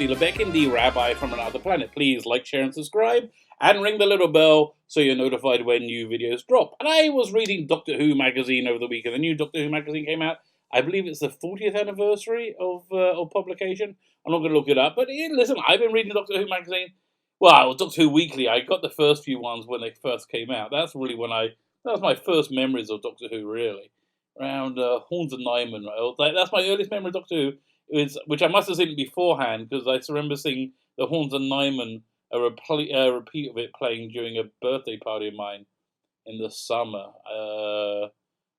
Lucy Lebekin, the Rabbi from Another Planet. Please like, share, and subscribe, and ring the little bell so you're notified when new videos drop. And I was reading Doctor Who magazine over the weekend. The new Doctor Who magazine came out. I believe it's the 40th anniversary of publication. I'm not going to look it up, but listen, I've been reading Doctor Who magazine. Well, Doctor Who Weekly. I got the first few ones when they first came out. That's really that was my first memories of Doctor Who, really. Around Horns and Nyman. Right? That's my earliest memory of Doctor Who, which I must have seen beforehand, because I remember seeing the Horns and Nyman, a repeat of it playing during a birthday party of mine in the summer. So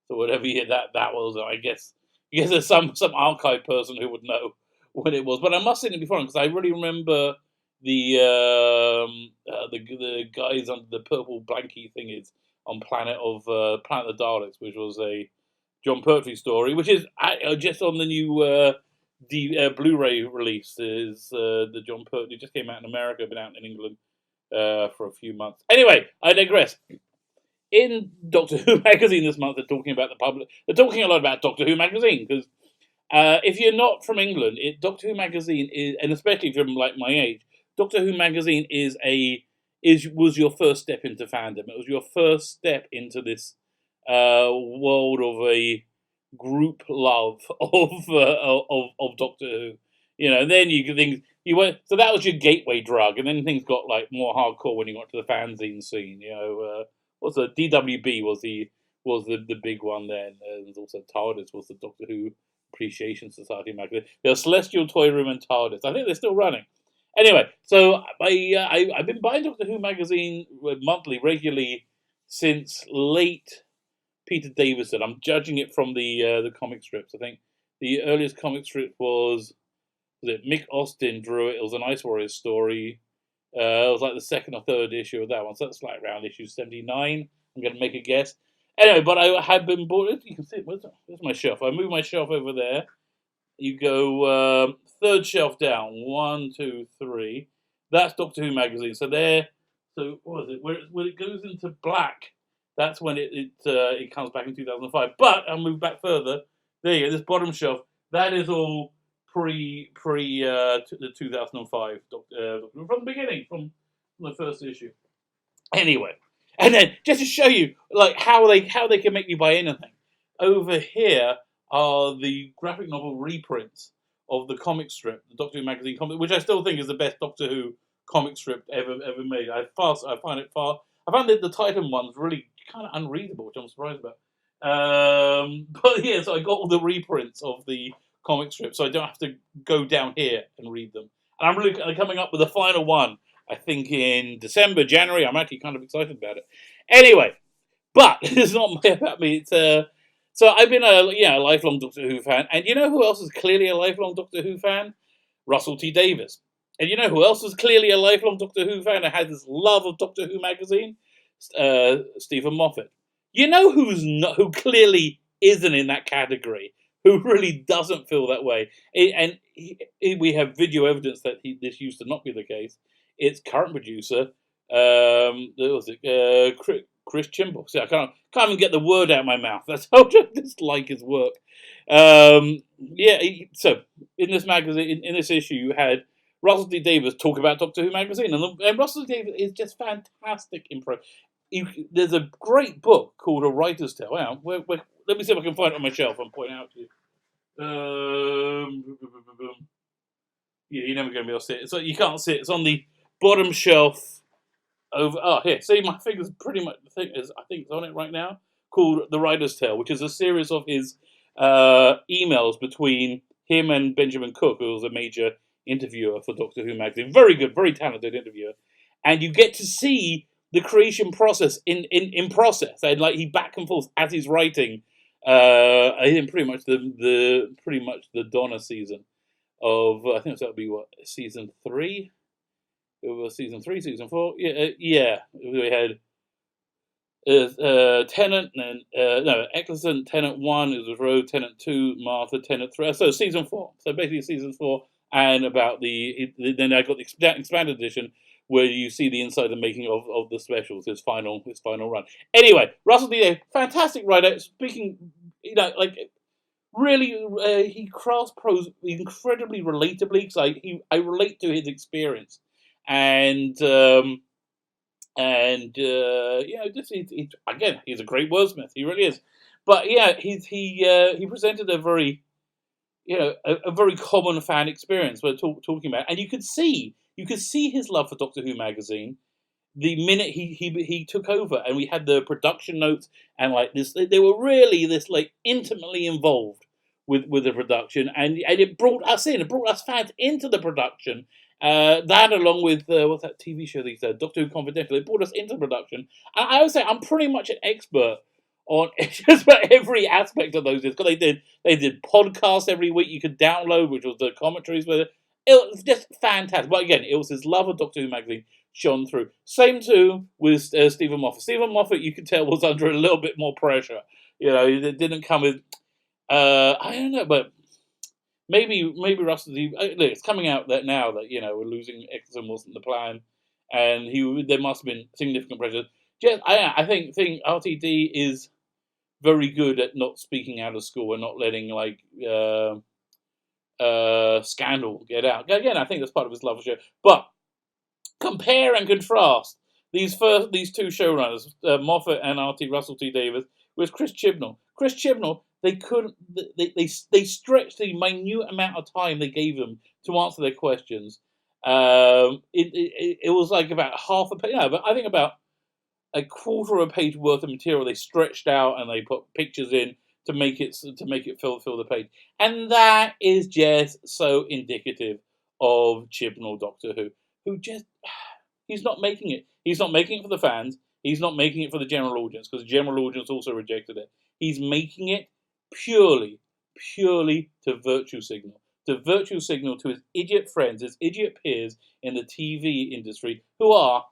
whatever year that was, I guess there's some archive person who would know when it was. But I must have seen it beforehand, because I really remember the guys under the purple blankie thingies on Planet of the Daleks, which was a John Pertwee story, which is just on the new Blu-ray release. Is the John Pertwee just came out in America, been out in England for a few months. Anyway, I digress. In Doctor Who magazine this month, they're talking about the public. They're talking a lot about Doctor Who magazine, because if you're not from England, Doctor Who magazine is, and especially if you're like my age, Doctor Who magazine was your first step into fandom. It was your first step into this world of a group love of Doctor Who. And then you went. So that was your gateway drug, and then things got like more hardcore when you got to the fanzine scene. What's the DWB was the big one then. There was also TARDIS was the Doctor Who Appreciation Society magazine. There's Celestial Toy Room and TARDIS. I think they're still running. Anyway, so I've been buying Doctor Who magazine monthly, regularly, since late Peter Davison. I'm judging it from the comic strips. I think the earliest comic strip was it Mick Austin drew it. It was an Ice Warriors story. It was like the second or third issue of that one. So that's like around issue 79. I'm going to make a guess. Anyway, but I had been bought. You can see, where's my shelf? I move my shelf over there. You go third shelf down. 1, 2, 3. That's Doctor Who magazine. So there. So what is it? When it goes into black, that's when it comes back in 2005. But I'll move back further. There you go. This bottom shelf. That is all pre the 2005 Doctor from the beginning, from the first issue. Anyway, and then just to show you like how they can make you buy anything. Over here are the graphic novel reprints of the comic strip, the Doctor Who magazine comic, which I still think is the best Doctor Who comic strip ever made. I find the Titan ones really kind of unreadable, which I'm surprised about. But yeah, so I got all the reprints of the comic strip, so I don't have to go down here and read them. And I'm really coming up with the final one, I think in December, January. I'm actually kind of excited about it. Anyway, but it's not about me. It's so I've been a lifelong Doctor Who fan, and you know who else is clearly a lifelong Doctor Who fan? Russell T Davies. And you know who else is clearly a lifelong Doctor Who fan and has this love of Doctor Who magazine? Stephen Moffat. You know who clearly isn't in that category, who really doesn't feel that way. We have video evidence that this used to not be the case. Its current producer, Chris Chimble. See, I can't even get the word out of my mouth. That's how I dislike his work. So in this magazine, in this issue, you had Russell T Davies talk about Doctor Who magazine, and Russell T Davies is just fantastic in prose. There's a great book called A Writer's Tale. Wow, let me see if I can find it on my shelf and point it out to you. You're never going to be able to see it. So you can't see it. It's on the bottom shelf. Here. See, my finger's pretty much. I think it's on it right now. Called The Writer's Tale, which is a series of his emails between him and Benjamin Cook, who was a major interviewer for Doctor Who magazine. Very good, very talented interviewer, and you get to see the creation process in process, and like he back and forth as he's writing. I think pretty much the Donna season of I think that'll be season 3. It was season 3, season 4. Yeah. We had Tennant and Eccleston, Tennant 1, it was Road, Tennant 2, Martha, Tennant 3. So season 4. So basically season 4, and about then I got the expanded edition where you see the inside and making of the specials, his final run. Anyway, Russell T Davies, fantastic writer. Speaking, really, he crafts prose incredibly relatably because I relate to his experience, and just again, he's a great wordsmith. He really is. But yeah, he presented a very a very common fan experience we're talking about, and you could see his love for Doctor Who magazine the minute he took over, and we had the production notes and like this. They were really this like intimately involved with the production, and it brought us in. It brought us fans into the production. That along with what's that TV show these Doctor Who Confidential, it brought us into production. And I would say I'm pretty much an expert on just about every aspect of those. Because they did podcasts every week you could download, which was the commentaries with it. It was just fantastic. But again, it was his love of Doctor Who magazine shone through. Same too with Stephen Moffat. Stephen Moffat, you could tell, was under a little bit more pressure. It didn't come with. I don't know, but maybe Russell. Look, it's coming out that now that we're losing Eccleston wasn't the plan, and there must have been significant pressure. I think RTD is very good at not speaking out of school and not letting like scandal get out. Again, I think that's part of his love of show. But compare and contrast these two showrunners, Moffat and R.T. Russell T Davies, with Chris Chibnall. Chris Chibnall, they couldn't. They stretched the minute amount of time they gave them to answer their questions. It was like about half a page. But I think about a quarter of a page worth of material they stretched out and they put pictures in to make it fill the page, and that is just so indicative of Chibnall Doctor who just he's not making it. He's not making it for the fans. He's not making it for the general audience because the general audience also rejected it. He's making it purely to virtue signal. To virtue signal to his idiot friends, his idiot peers in the TV industry who are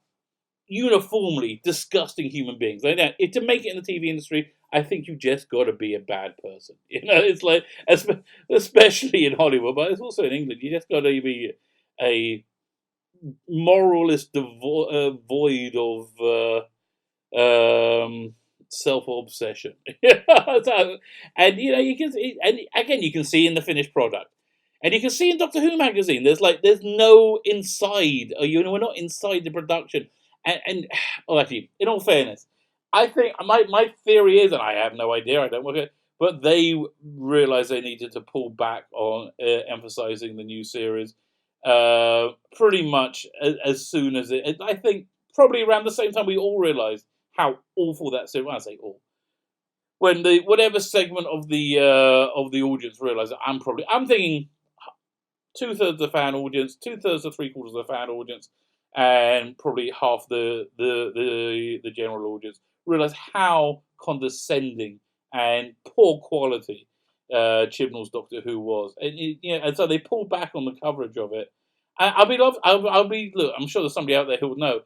uniformly disgusting human beings. To make it in the TV industry, I think you just got to be a bad person. It's like, especially in Hollywood, but it's also in England. You just got to be a moralist void of self-obsession. And you can see, and again you can see in the finished product, and you can see in Doctor Who magazine. There's no inside. We're not inside the production. And actually, in all fairness, I think my theory is, and I have no idea. I don't work it, but they realised they needed to pull back on emphasising the new series pretty much as soon as it. I think probably around the same time we all realised how awful that series. When I say all, when whatever segment of the audience realised, I'm thinking 2/3 of the fan audience, 2/3 to 3/4 of the fan audience, and probably half the general audience realised how condescending and poor quality Chibnall's Doctor Who was, and so they pulled back on the coverage of it. I'll be look. I'm sure there's somebody out there who will know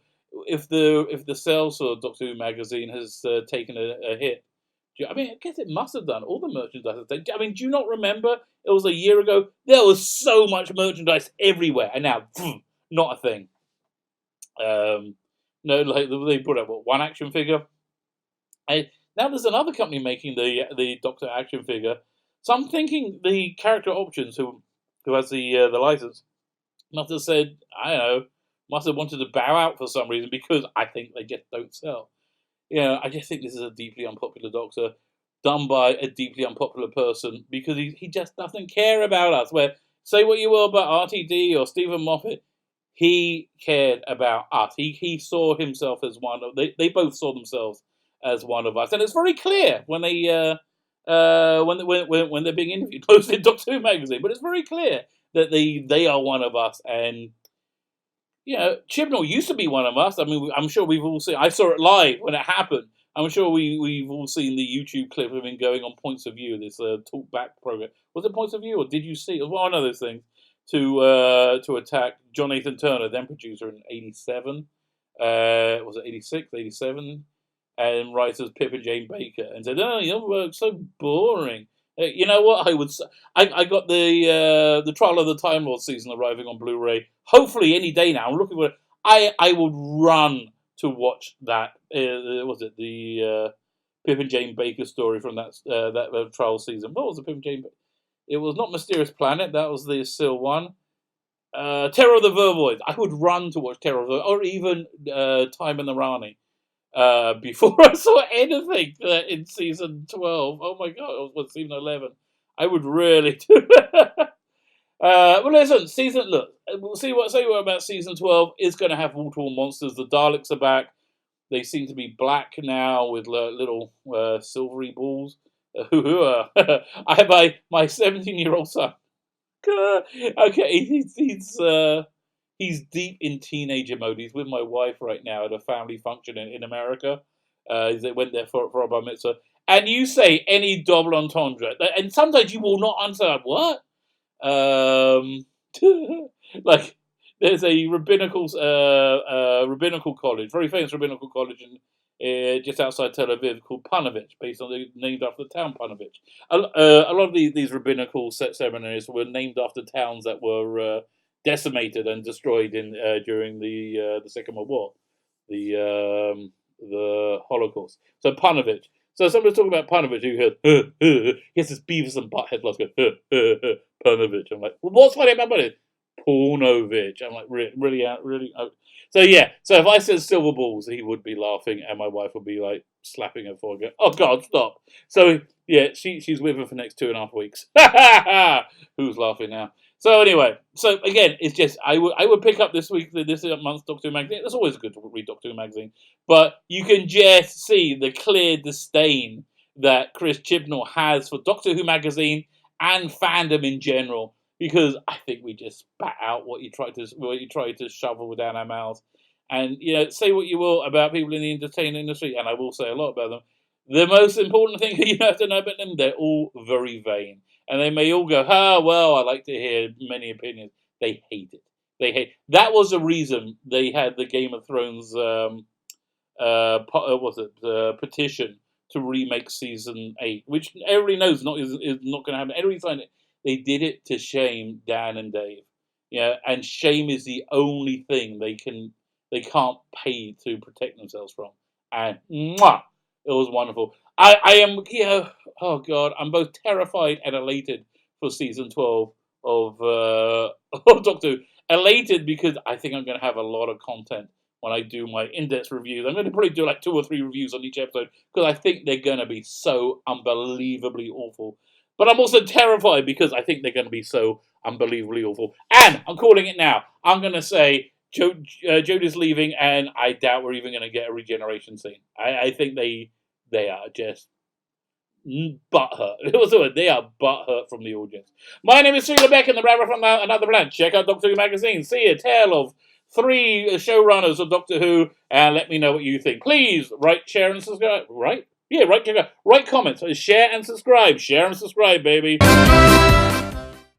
if the sales for Doctor Who magazine has taken a hit. I guess it must have done. All the merchandise has taken. Do you not remember? It was a year ago. There was so much merchandise everywhere, and now not a thing. No, like they put out one action figure. Now there's another company making the Doctor action figure. So I'm thinking the Character Options, who has the license, must have said, I don't know, must have wanted to bow out for some reason because I think they just don't sell. I just think this is a deeply unpopular Doctor done by a deeply unpopular person because he just doesn't care about us. Where say what you will about RTD or Stephen Moffat, he cared about us. He saw himself as one of. They both saw themselves as one of us, and it's very clear when they when they're being interviewed, both in Doctor Who magazine. But it's very clear that they are one of us, and Chibnall used to be one of us. I'm sure we've all seen. I saw it live when it happened. I'm sure we've all seen the YouTube clip of him going on Points of View, this talk back program. Was it Points of View, or did you see? It was one of those things to attack John Nathan Turner, then producer in '87. Was it '86, '87? And writers Pip and Jane Baker, and said, "Oh, your work's so boring." You know what? I got the Trial of the Time Lord season arriving on Blu-ray. Hopefully any day now. I'm looking for it. I would run to watch that. Was it the Pip and Jane Baker story from that trial season. What was the Pip and Jane? It was not Mysterious Planet. That was the Sil one. Terror of the Vervoids. I would run to watch Terror of the, or even Time in the Rani. Before I saw anything in season 12. Oh my god, it was season 11. I would really do well, listen, we'll say what about season 12 is going to have wall-to-wall monsters. The Daleks are back. They seem to be black now with little silvery balls. I have my 17-year-old son. Okay, he's deep in teenager mode. He's with my wife right now at a family function in America. They went there for a bar mitzvah. And you say any double entendre. And sometimes you will not answer, what? Like, there's a rabbinical college, very famous rabbinical college just outside Tel Aviv called Panovich, named after the town Panovich. A lot of these rabbinical seminaries were named after towns that were decimated and destroyed during the Second World War, the Holocaust. So Panovich. So somebody's talking about Panovich, who goes, he has this Beavis and Butthead laugh, Panovich. I'm like, well, what's funny about it? Pornovich. I'm like, really. So yeah, so if I said silver balls, he would be laughing, and my wife would be like slapping her forehead. Oh God, stop! So yeah, she's with him for the next 2.5 weeks. Who's laughing now? So anyway, so again, it's just I would pick up this month's Doctor Who magazine. It's always good to read Doctor Who magazine, but you can just see the clear disdain that Chris Chibnall has for Doctor Who magazine and fandom in general. Because I think we just spat out what you tried to shovel down our mouths, and say what you will about people in the entertainment industry, and I will say a lot about them. The most important thing you have to know about them, they're all very vain, and they may all go, well, I like to hear many opinions. They hate it. That was the reason they had the Game of Thrones petition to remake season 8, which everybody knows is not going to happen. Everybody signed it. They did it to shame Dan and Dave, and shame is the only thing they can't pay to protect themselves from. And it was wonderful. I am, oh God, I'm both terrified and elated for season 12 of Doctor Who. Elated because I think I'm going to have a lot of content when I do my in-depth reviews. I'm going to probably do like 2 or 3 reviews on each episode because I think they're going to be so unbelievably awful. But I'm also terrified because I think they're going to be so unbelievably awful. And I'm calling it now. I'm going to say Jodie's leaving, and I doubt we're even going to get a regeneration scene. I think they are just butthurt. They are butthurt from the audience. My name is Sheila Beck, and the Rabbit from Another Planet. Check out Doctor Who magazine. See a tale of 3 showrunners of Doctor Who, and let me know what you think. Please write, share, and subscribe. Right? Yeah, write comments. Share and subscribe. Share and subscribe, baby.